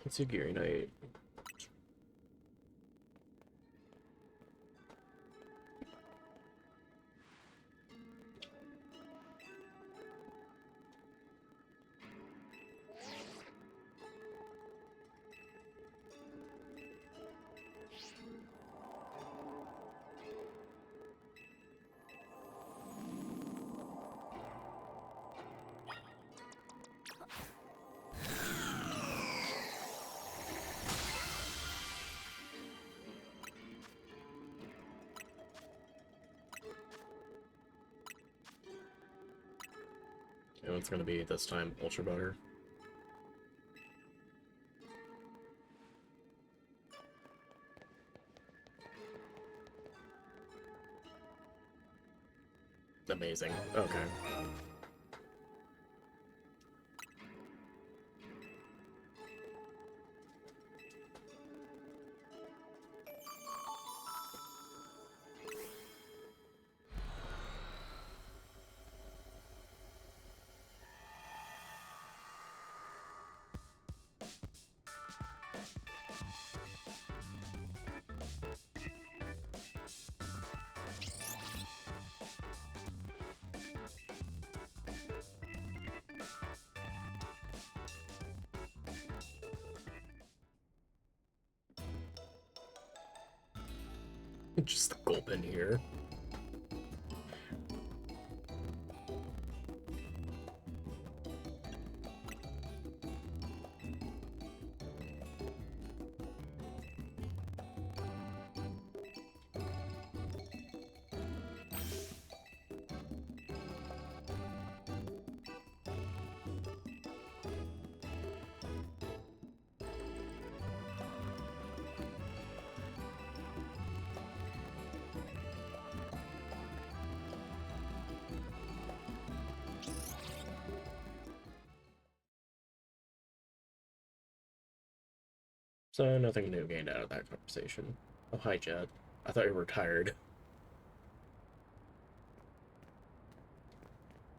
Let's see, Geary Knight. And it's gonna be this time Ultra Butter. Amazing. Okay. Just the gulp in here. So, nothing new gained out of that conversation. Oh, hi, Jed. I thought you were retired.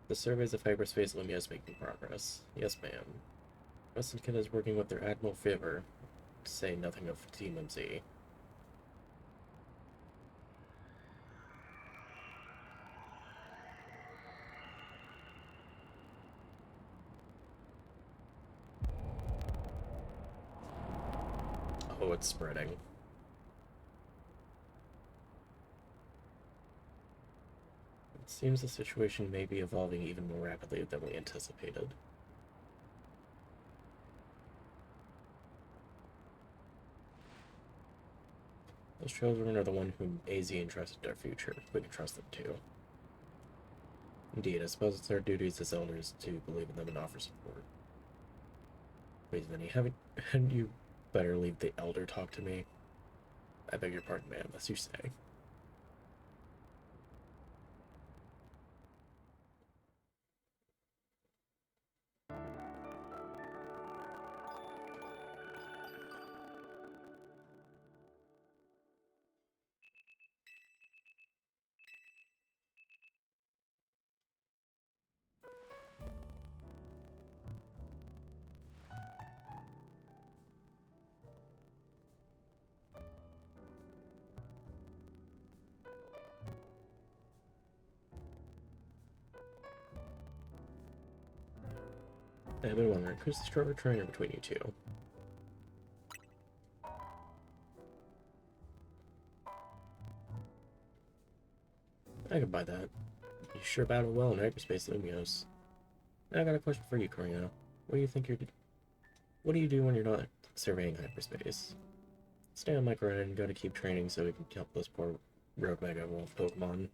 The surveys of hyperspace Lumia is making progress. Yes, ma'am. Westonkin is working with their Admiral Favor, to say nothing of Team MZ. Oh, it's spreading. It seems the situation may be evolving even more rapidly than we anticipated. Those children are the one whom AZ entrusted our future. We can trust them too. Indeed, I suppose it's our duties as elders to believe in them and offer support. Wait, then hadn't you better leave the elder talk to me? I beg your pardon, ma'am, as you say. I've been wondering, who's the stronger trainer between you two? I can buy that. You sure battle well in hyperspace, Lumios. I got a question for you, Karina. What do you think what do you do when you're not surveying hyperspace? Stay on Micro and gotta keep training so we can help those poor rogue Mega Wolf Pokemon.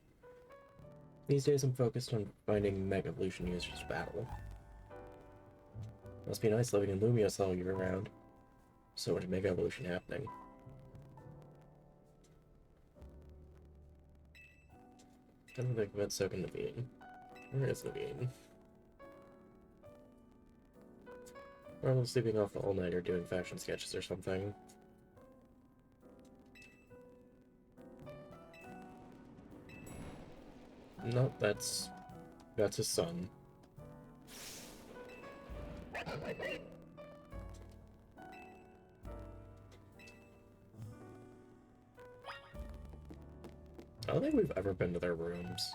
These days I'm focused on finding Mega Evolution users to battle. Must be nice living in Lumios all year round. So much Mega Evolution happening. I don't think that's so gonna be. Where is Naveen? Probably sleeping off all night or doing fashion sketches or something. No, that's his son. I don't think we've ever been to their rooms.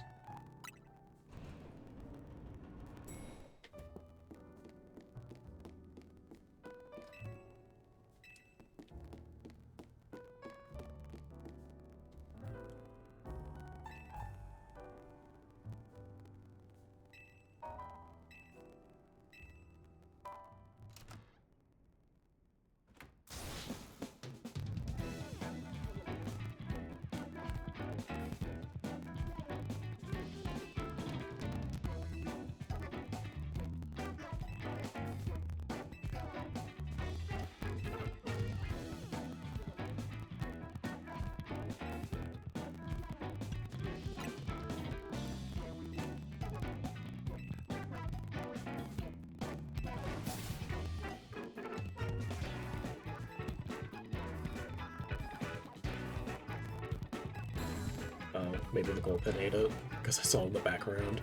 Maybe the gold pen ate it, because I saw it in the background.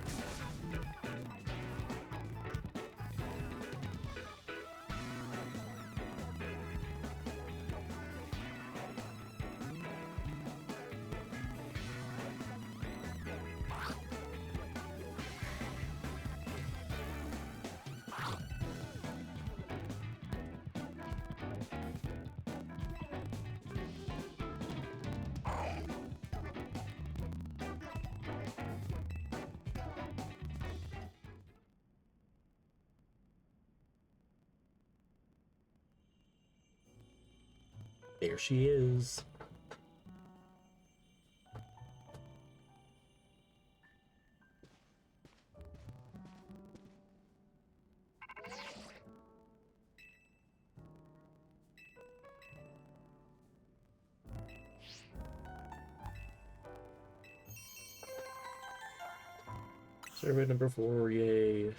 There she is. Survey number 4, yay.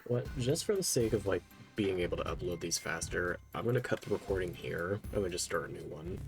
What, just for the sake of, like, being able to upload these faster, I'm gonna cut the recording here, and then just start a new one.